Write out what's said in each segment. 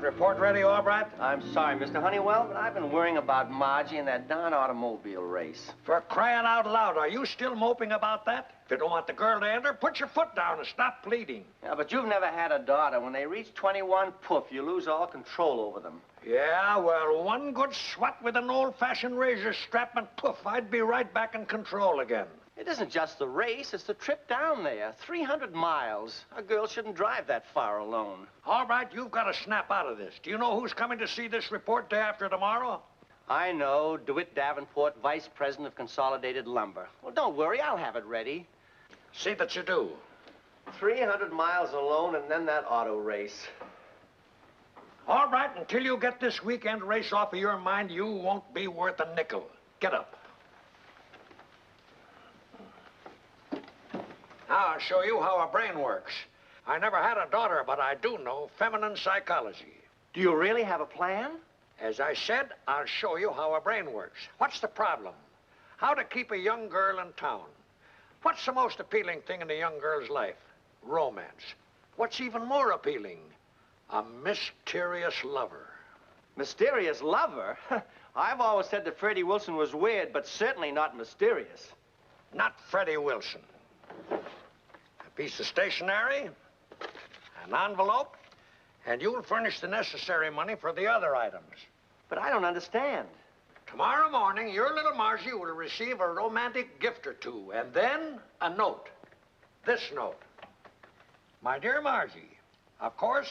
report ready, Albright? I'm sorry, Mr. Honeywell, but I've been worrying about Margie and that darn automobile race. For crying out loud, are you still moping about that? If you don't want the girl to enter, put your foot down and stop pleading. Yeah, but you've never had a daughter. When they reach 21, poof, you lose all control over them. Yeah, well, one good swat with an old-fashioned razor strap and poof, I'd be right back in control again. It isn't just the race, it's the trip down there. 300 miles. A girl shouldn't drive that far alone. All right, you've got to snap out of this. Do you know who's coming to see this report day after tomorrow? I know. DeWitt Davenport, Vice President of Consolidated Lumber. Well, don't worry, I'll have it ready. See that you do. 300 miles alone and then that auto race. All right, until you get this weekend race off of your mind, you won't be worth a nickel. Get up. Now I'll show you how a brain works. I never had a daughter, but I do know feminine psychology. Do you really have a plan? As I said, I'll show you how a brain works. What's the problem? How to keep a young girl in town. What's the most appealing thing in a young girl's life? Romance. What's even more appealing? A mysterious lover. Mysterious lover? I've always said that Freddie Wilson was weird, but certainly not mysterious. Not Freddie Wilson. A piece of stationery, an envelope, and you'll furnish the necessary money for the other items. But I don't understand. Tomorrow morning, your little Margie will receive a romantic gift or two, and then a note. This note. My dear Margie, of course,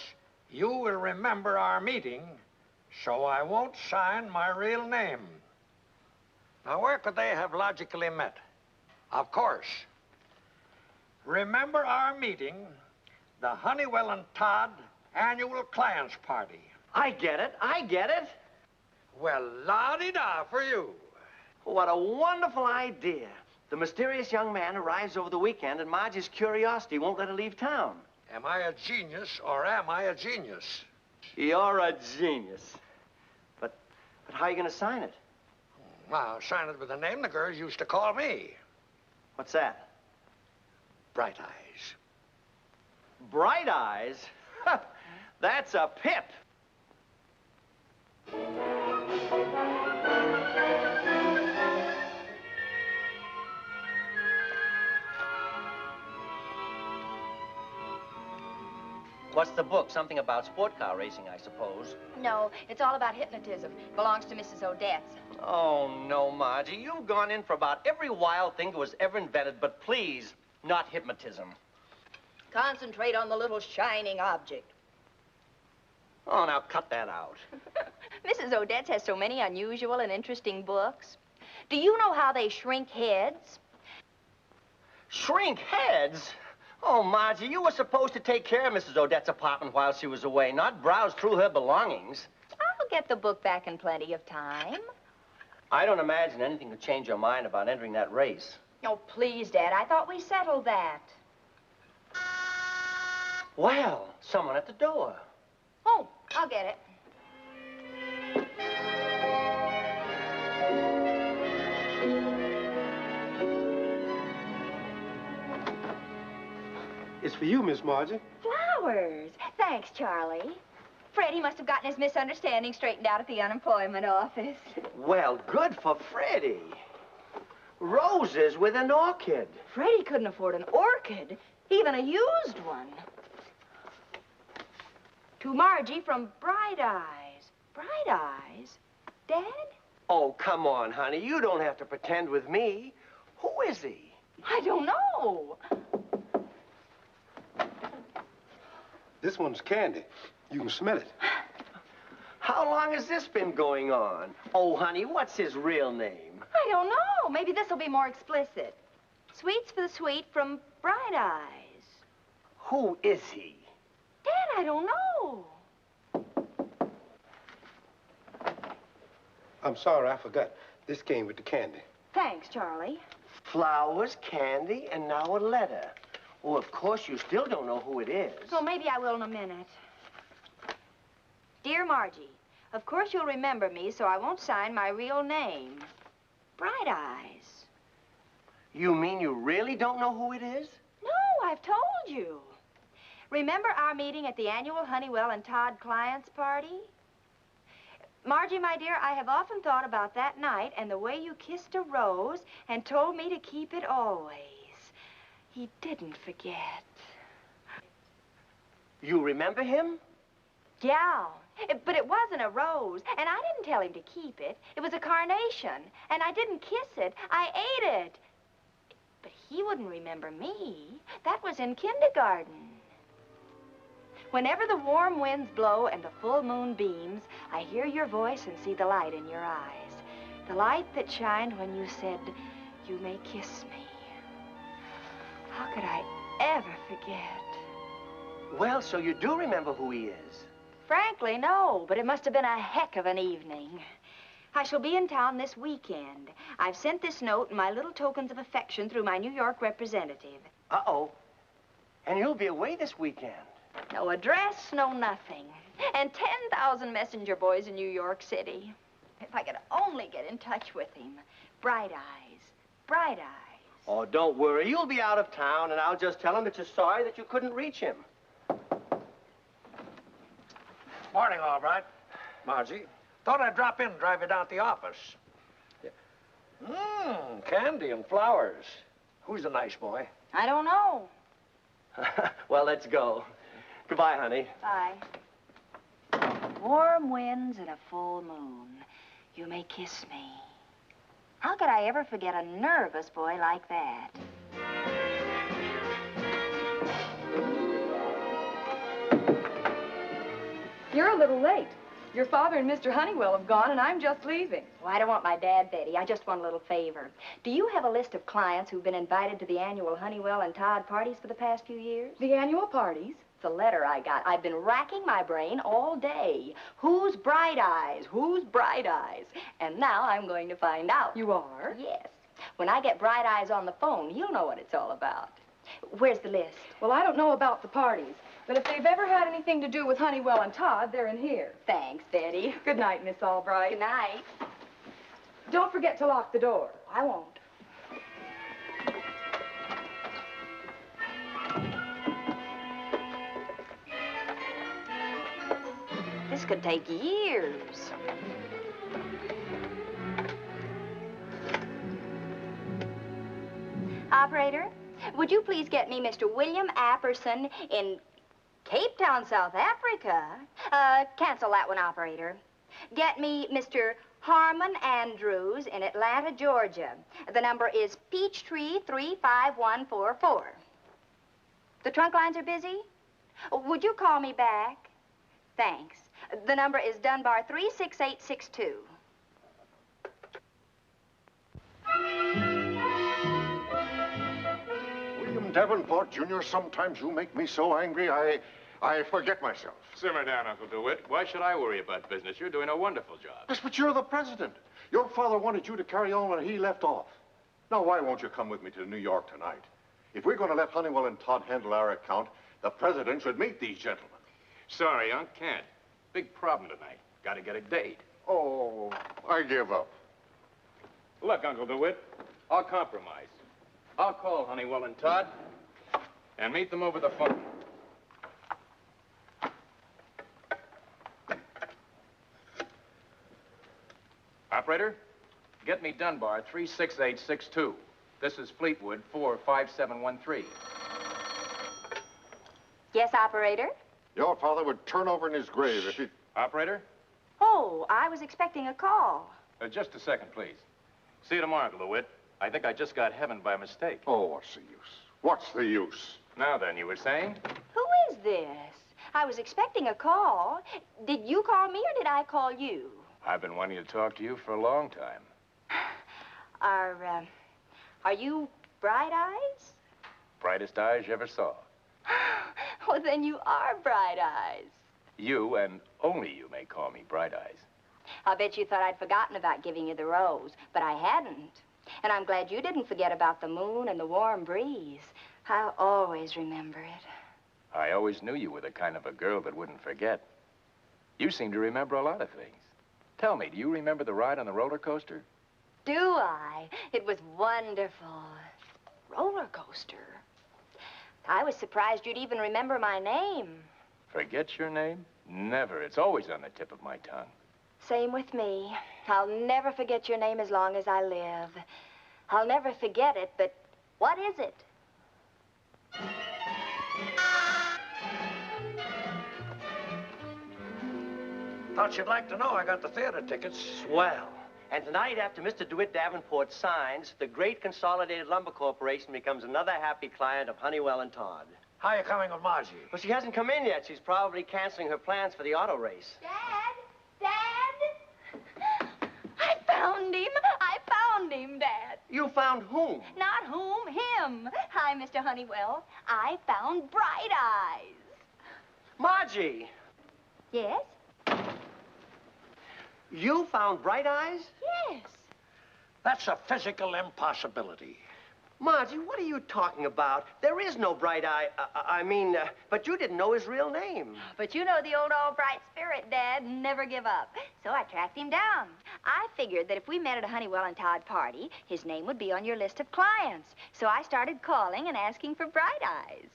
you will remember our meeting, so I won't sign my real name. Now, where could they have logically met? Of course. Remember our meeting, the Honeywell and Todd annual clients party. I get it. I get it. Well, la-di-da for you. What a wonderful idea. The mysterious young man arrives over the weekend, and Margie's curiosity won't let her leave town. Am I a genius or am I a genius? You're a genius. But how are you going to sign it? Well, I'll sign it with the name the girls used to call me. What's that? Bright Eyes. Bright Eyes? That's a pip. What's the book? Something about sport car racing, I suppose. No, it's all about hypnotism. Belongs to Mrs. Odette's. Oh, no, Margie. You've gone in for about every wild thing that was ever invented, but please, not hypnotism. Concentrate on the little shining object. Oh, now cut that out. Mrs. Odette's has so many unusual and interesting books. Do you know how they shrink heads? Shrink heads? Oh, Margie, you were supposed to take care of Mrs. Odette's apartment while she was away, not browse through her belongings. I'll get the book back in plenty of time. I don't imagine anything could change your mind about entering that race. Oh, please, Dad. I thought we settled that. Well, someone at the door. Oh, I'll get it. It's for you, Miss Margie. Flowers. Thanks, Charlie. Freddie must have gotten his misunderstanding straightened out at the unemployment office. Well, good for Freddie. Roses with an orchid. Freddie couldn't afford an orchid, even a used one. To Margie from Bright Eyes. Bright Eyes? Dad? Oh, come on, honey. You don't have to pretend with me. Who is he? I don't know. This one's candy. You can smell it. How long has this been going on? Oh, honey, what's his real name? I don't know. Maybe this will be more explicit. Sweets for the sweet from Bright Eyes. Who is he? Dad, I don't know. I'm sorry, I forgot. This came with the candy. Thanks, Charlie. Flowers, candy, and now a letter. Oh, of course, you still don't know who it is. Well, maybe I will in a minute. Dear Margie, of course you'll remember me, so I won't sign my real name. Bright Eyes. You mean you really don't know who it is? No, I've told you. Remember our meeting at the annual Honeywell and Todd Clients Party? Margie, my dear, I have often thought about that night and the way you kissed a rose and told me to keep it always. He didn't forget. You remember him? Yeah, but it wasn't a rose, and I didn't tell him to keep it. It was a carnation, and I didn't kiss it. I ate it. But he wouldn't remember me. That was in kindergarten. Whenever the warm winds blow and the full moon beams, I hear your voice and see the light in your eyes. The light that shined when you said, "You may kiss me." How could I ever forget? Well, so you do remember who he is. Frankly, no, but it must have been a heck of an evening. I shall be in town this weekend. I've sent this note and my little tokens of affection through my New York representative. Uh-oh. And you'll be away this weekend. No address, no nothing. And 10,000 messenger boys in New York City. If I could only get in touch with him. Bright eyes, bright eyes. Oh, don't worry. You'll be out of town, and I'll just tell him that you're sorry that you couldn't reach him. Morning, all right. Margie, thought I'd drop in and drive you down to the office. Candy and flowers. Who's the nice boy? I don't know. Well, let's go. Goodbye, honey. Bye. Warm winds and a full moon. You may kiss me. How could I ever forget a nervous boy like that? You're a little late. Your father and Mr. Honeywell have gone, and I'm just leaving. Well, I don't want my dad, Betty. I just want a little favor. Do you have a list of clients who've been invited to the annual Honeywell and Todd parties for the past few years? The annual parties? It's a letter I got. I've been racking my brain all day. Who's Bright Eyes? Who's Bright Eyes? And now I'm going to find out. You are? Yes. When I get Bright Eyes on the phone, he'll know what it's all about. Where's the list? Well, I don't know about the parties, but if they've ever had anything to do with Honeywell and Todd, they're in here. Thanks, Betty. Good night, Miss Albright. Good night. Don't forget to lock the door. I won't. This could take years. Operator, would you please get me Mr. William Apperson in Cape Town, South Africa? Cancel that one, operator. Get me Mr. Harmon Andrews in Atlanta, Georgia. The number is Peachtree 35144. The trunk lines are busy? Would you call me back? Thanks. The number is Dunbar 36862. William Davenport, Jr., sometimes you make me so angry, I forget myself. Simmer down, Uncle DeWitt. Why should I worry about business? You're doing a wonderful job. Yes, but you're the president. Your father wanted you to carry on when he left off. Now, why won't you come with me to New York tonight? If we're going to let Honeywell and Todd handle our account, the president should meet these gentlemen. Sorry, Unc, can't. Big problem tonight. Got to get a date. Oh, I give up. Look, Uncle DeWitt, I'll compromise. I'll call Honeywell and Todd and meet them over the phone. Operator, get me Dunbar 36862. This is Fleetwood 45713. Yes, operator? Your father would turn over in his grave if he... Operator, Oh, I was expecting a call. just a second, please. See you tomorrow, Uncle DeWitt. I think I just got heaven by mistake. Oh, what's the use? What's the use? Now then, you were saying? Who is this? I was expecting a call. Did you call me or did I call you? I've been wanting to talk to you for a long time. Are you Bright Eyes? Brightest eyes you ever saw. Well, then you are Bright Eyes. You, and only you, may call me Bright Eyes. I'll bet you thought I'd forgotten about giving you the rose, but I hadn't. And I'm glad you didn't forget about the moon and the warm breeze. I'll always remember it. I always knew you were the kind of a girl that wouldn't forget. You seem to remember a lot of things. Tell me, do you remember the ride on the roller coaster? Do I? It was wonderful. Roller coaster. I was surprised you'd even remember my name. Forget your name? Never. It's always on the tip of my tongue. Same with me. I'll never forget your name as long as I live. I'll never forget it, but what is it? Thought you'd like to know I got the theater tickets. Swell. And tonight, after Mr. DeWitt Davenport signs, the great Consolidated Lumber Corporation becomes another happy client of Honeywell and Todd. How are you coming with Margie? Well, she hasn't come in yet. She's probably canceling her plans for the auto race. Dad? Dad? I found him. I found him, Dad. You found whom? Not whom, him. Hi, Mr. Honeywell. I found Bright Eyes. Margie! Yes? You found Bright Eyes? Yes. That's a physical impossibility. Margie, what are you talking about? There is no Bright Eye. But you didn't know his real name. But you know the old all-bright spirit, Dad. Never give up. So I tracked him down. I figured that if we met at a Honeywell and Todd party, his name would be on your list of clients. So I started calling and asking for Bright Eyes.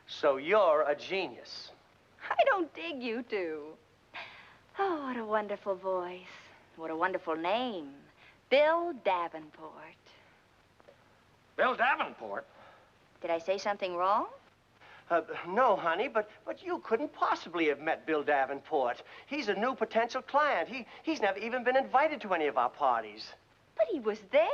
So you're a genius. I don't dig you two. Oh, what a wonderful voice. What a wonderful name. Bill Davenport. Bill Davenport? Did I say something wrong? No, honey, but you couldn't possibly have met Bill Davenport. He's a new potential client. He's never even been invited to any of our parties. But he was there.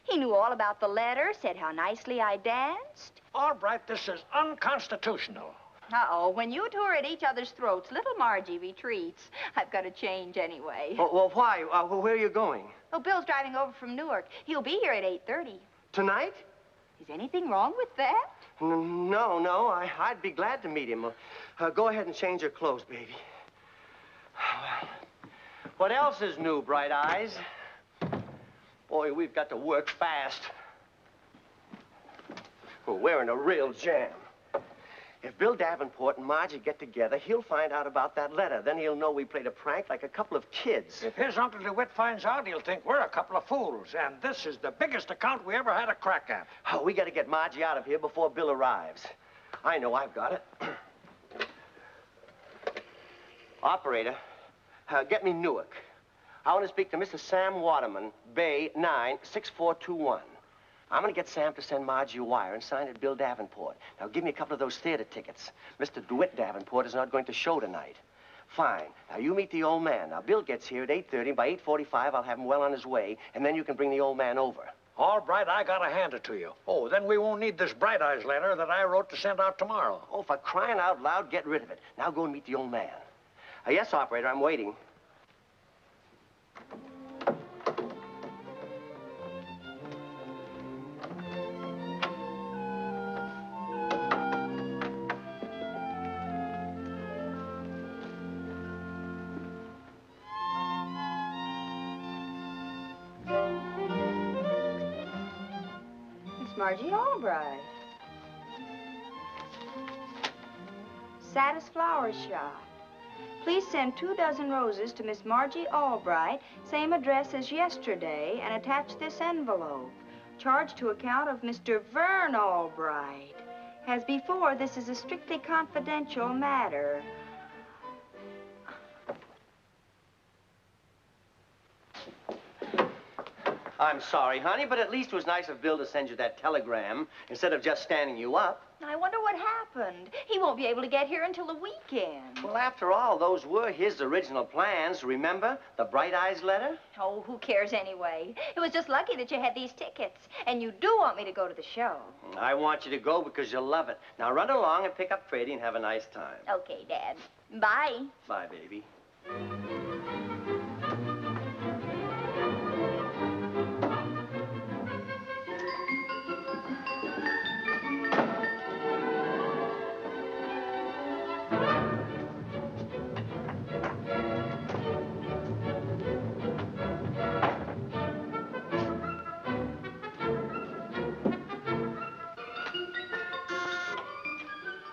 He knew all about the letter, said how nicely I danced. All right, this is unconstitutional. Uh-oh, when you two are at each other's throats, little Margie retreats. I've got to change anyway. Well, why? Where are you going? Oh, Bill's driving over from Newark. He'll be here at 8:30. Tonight? Is anything wrong with that? No. I'd be glad to meet him. Go ahead and change your clothes, baby. Well, what else is new, Bright Eyes? Boy, we've got to work fast. We're in a real jam. If Bill Davenport and Margie get together, he'll find out about that letter. Then he'll know we played a prank like a couple of kids. If his Uncle DeWitt finds out, he'll think we're a couple of fools. And this is the biggest account we ever had a crack at. Oh, we got to get Margie out of here before Bill arrives. I know I've got it. Operator, get me Newark. I want to speak to Mr. Sam Waterman, Bay 96421. I'm going to get Sam to send Margie a wire and sign it Bill Davenport. Now, give me a couple of those theater tickets. Mr. DeWitt Davenport is not going to show tonight. Fine. Now, you meet the old man. Now, Bill gets here at 8:30. By 8:45, I'll have him well on his way, and then you can bring the old man over. All right, I gotta hand it to you. Oh, then we won't need this Bright Eyes letter that I wrote to send out tomorrow. Oh, for crying out loud, get rid of it. Now go and meet the old man. Yes, operator, I'm waiting. Margie Albright. Satis Flower Shop. Please send 2 dozen roses to Miss Margie Albright, same address as yesterday, and attach this envelope. Charge to account of Mr. Vern Albright. As before, this is a strictly confidential matter. I'm sorry, honey, but at least it was nice of Bill to send you that telegram instead of just standing you up. I wonder what happened. He won't be able to get here until the weekend. Well, after all, those were his original plans. Remember the Bright Eyes letter? Oh, who cares anyway? It was just lucky that you had these tickets. And you do want me to go to the show. I want you to go because you'll love it. Now run along and pick up Freddie and have a nice time. Okay, Dad. Bye. Bye, baby.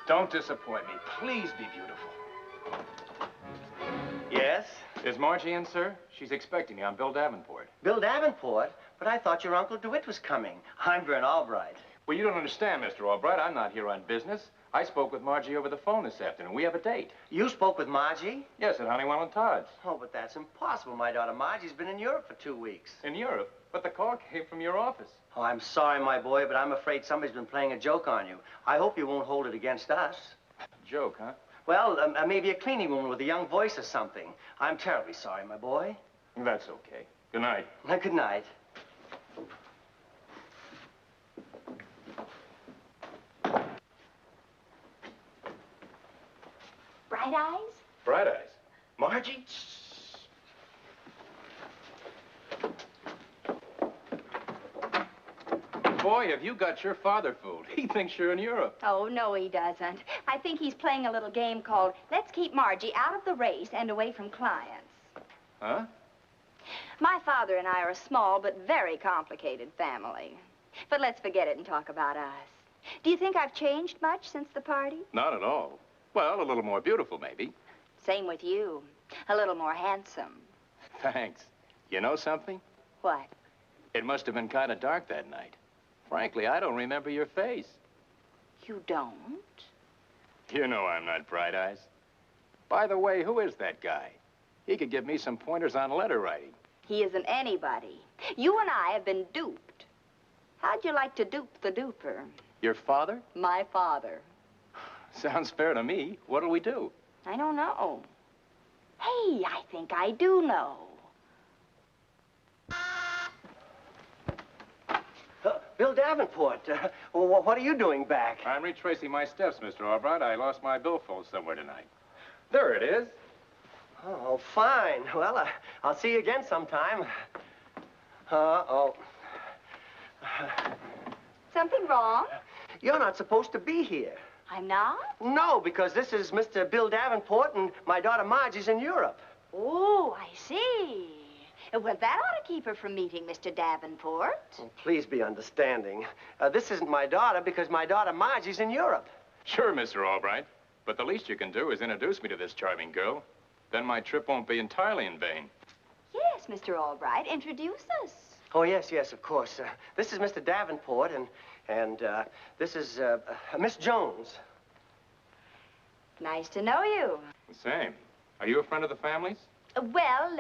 Don't disappoint me. Please be beautiful. Yes? Is Margie in, sir? She's expecting me. I'm Bill Davenport. Bill Davenport? But I thought your Uncle DeWitt was coming. I'm Vern Albright. Well, you don't understand, Mr. Albright. I'm not here on business. I spoke with Margie over the phone this afternoon. We have a date. You spoke with Margie? Yes, at Honeywell and Todd's. Oh, but that's impossible. My daughter Margie's been in Europe for 2 weeks. In Europe? But the call came from your office. Oh, I'm sorry, my boy, but I'm afraid somebody's been playing a joke on you. I hope you won't hold it against us. Joke, huh? Well, maybe a cleaning woman with a young voice or something. I'm terribly sorry, my boy. That's okay. Good night. Good night. Bright eyes? Bright eyes. Margie? Boy, have you got your father fooled. He thinks you're in Europe. Oh, no, he doesn't. I think he's playing a little game called Let's Keep Margie Out of the Race and Away from Clients. Huh? My father and I are a small but very complicated family. But let's forget it and talk about us. Do you think I've changed much since the party? Not at all. Well, a little more beautiful, maybe. Same with you. A little more handsome. Thanks. You know something? What? It must have been kind of dark that night. Frankly, I don't remember your face. You don't? You know I'm not Bright Eyes. By the way, who is that guy? He could give me some pointers on letter writing. He isn't anybody. You and I have been duped. How'd you like to dupe the duper? Your father? My father. Sounds fair to me. What'll we do? I don't know. Hey, I think I do know. Bill Davenport, what are you doing back? I'm retracing my steps, Mr. Albright. I lost my billfold somewhere tonight. There it is. Oh, fine. Well, I'll see you again sometime. Uh-oh. Something wrong? You're not supposed to be here. I'm not? No, because this is Mr. Bill Davenport and my daughter Margie's in Europe. Oh, I see. Well, that ought to keep her from meeting Mr. Davenport. Oh, please be understanding. This isn't my daughter because my daughter Margie's in Europe. Sure, Mr. Albright. But the least you can do is introduce me to this charming girl. Then my trip won't be entirely in vain. Yes, Mr. Albright, introduce us. Oh, yes, of course. This is Mr. Davenport, and this is Miss Jones. Nice to know you. The same. Are you a friend of the family's? Well,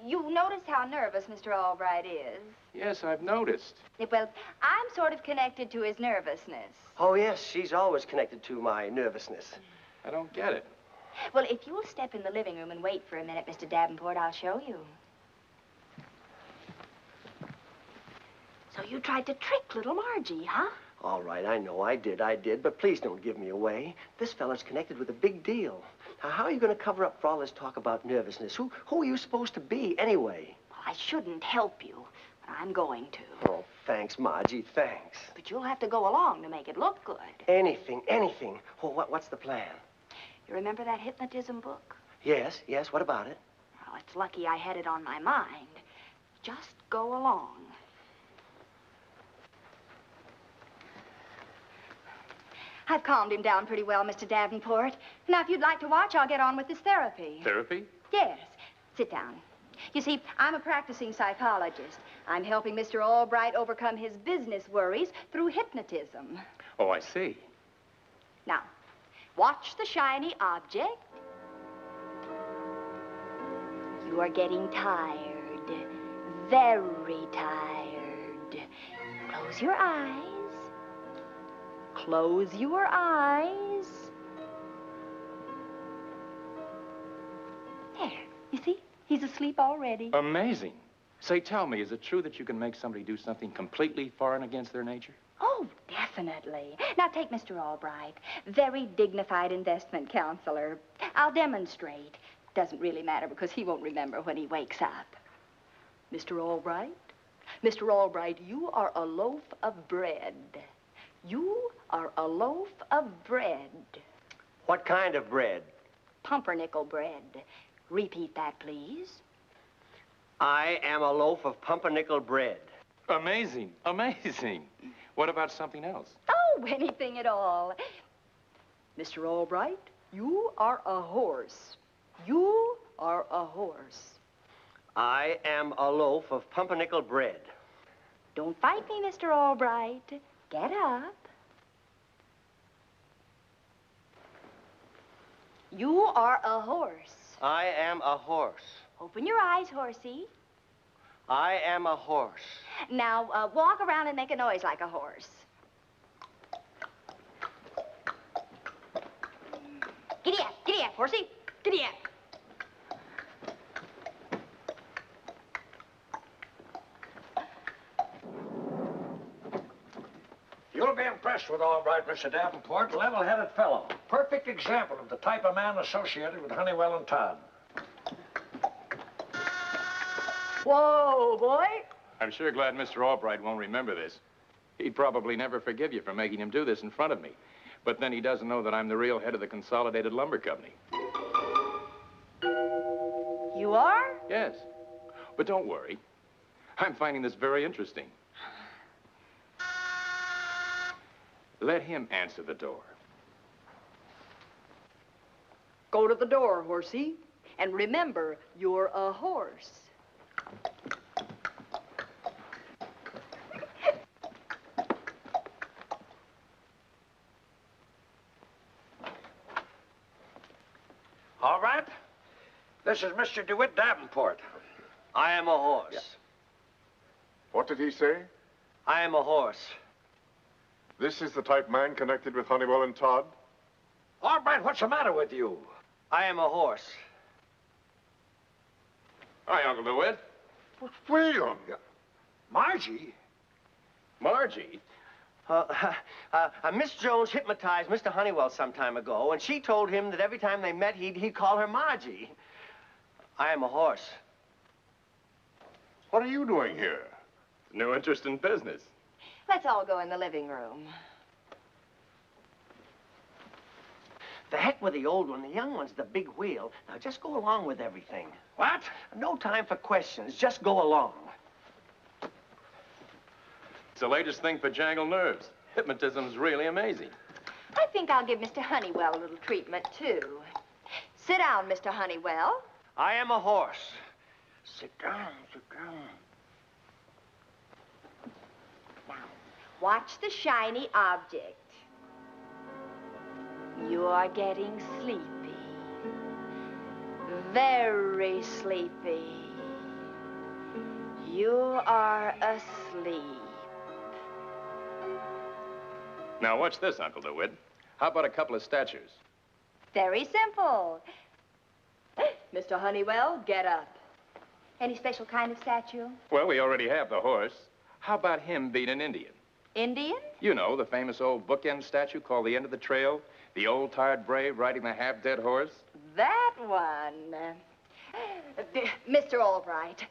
you notice how nervous Mr. Albright is. Yes, I've noticed. Well, I'm sort of connected to his nervousness. Oh, yes, she's always connected to my nervousness. I don't get it. Well, if you'll step in the living room and wait for a minute, Mr. Davenport, I'll show you. So you tried to trick little Margie, huh? All right, I know I did, but please don't give me away. This fella's connected with a big deal. Now, how are you going to cover up for all this talk about nervousness? Who are you supposed to be, anyway? Well, I shouldn't help you, but I'm going to. Oh, thanks, Margie, thanks. But you'll have to go along to make it look good. Anything. Well, what's the plan? You remember that hypnotism book? Yes, what about it? Well, it's lucky I had it on my mind. Just go along. I've calmed him down pretty well, Mr. Davenport. Now, if you'd like to watch, I'll get on with this therapy. Therapy? Yes. Sit down. You see, I'm a practicing psychologist. I'm helping Mr. Albright overcome his business worries through hypnotism. Oh, I see. Now, watch the shiny object. You are getting tired. Very tired. Close your eyes. Close your eyes. There, you see? He's asleep already. Amazing. Say, tell me, is it true that you can make somebody do something completely foreign against their nature? Oh, definitely. Now, take Mr. Albright. Very dignified investment counselor. I'll demonstrate. Doesn't really matter because he won't remember when he wakes up. Mr. Albright? Mr. Albright, you are a loaf of bread. You are a loaf of bread. What kind of bread? Pumpernickel bread. Repeat that, please. I am a loaf of pumpernickel bread. Amazing. What about something else? Oh, anything at all. Mr. Albright, you are a horse. You are a horse. I am a loaf of pumpernickel bread. Don't fight me, Mr. Albright. Get up. You are a horse. I am a horse. Open your eyes, horsey. I am a horse. Now, walk around and make a noise like a horse. Giddy up, horsey. Giddy up. You'll be impressed with Albright, Mr. Davenport. Level-headed fellow. Perfect example of the type of man associated with Honeywell and Todd. Whoa, boy. I'm sure glad Mr. Albright won't remember this. He'd probably never forgive you for making him do this in front of me. But then he doesn't know that I'm the real head of the Consolidated Lumber Company. You are? Yes. But don't worry. I'm finding this very interesting. Let him answer the door. Go to the door, horsey. And remember, you're a horse. All right. This is Mr. DeWitt Davenport. I am a horse. Yeah. What did he say? I am a horse. This is the type man connected with Honeywell and Todd? Albright, what's the matter with you? I am a horse. Hi, Uncle DeWitt. William! Margie? Margie? Miss Jones hypnotized Mr. Honeywell some time ago, and she told him that every time they met, he'd call her Margie. I am a horse. What are you doing here? No interest in business. Let's all go in the living room. The heck with the old one. The young one's the big wheel. Now, just go along with everything. What? No time for questions. Just go along. It's the latest thing for jangled nerves. Hypnotism's really amazing. I think I'll give Mr. Honeywell a little treatment, too. Sit down, Mr. Honeywell. I am a horse. Sit down, sit down. Now, watch the shiny object. You are getting sleepy. Very sleepy. You are asleep. Now, watch this, Uncle DeWitt. How about a couple of statues? Very simple. Mr. Honeywell, get up. Any special kind of statue? Well, we already have the horse. How about him being an Indian? Indian? You know, the famous old bookend statue called The End of the Trail. The old tired brave riding the half-dead horse. That one. Mr. Albright,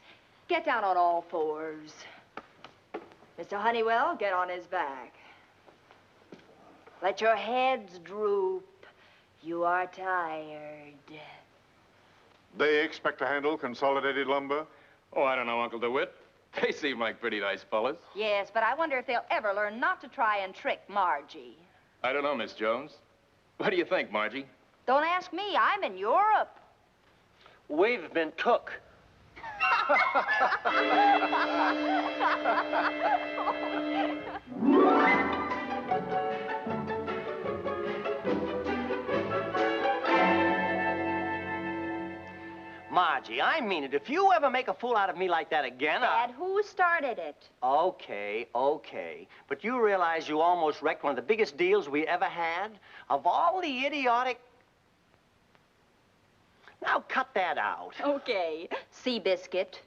get down on all fours. Mr. Honeywell, get on his back. Let your heads droop. You are tired. They expect to handle Consolidated Lumber? Oh, I don't know, Uncle DeWitt. They seem like pretty nice fellas. Yes, but I wonder if they'll ever learn not to try and trick Margie. I don't know, Miss Jones. What do you think, Margie? Don't ask me. I'm in Europe. We've been took. Margie, I mean it. If you ever make a fool out of me like that again, Dad, who started it? Okay, okay. But you realize you almost wrecked one of the biggest deals we ever had? Of all the idiotic... Now, cut that out. Okay. Seabiscuit.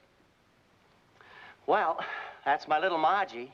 Well, that's my little Margie.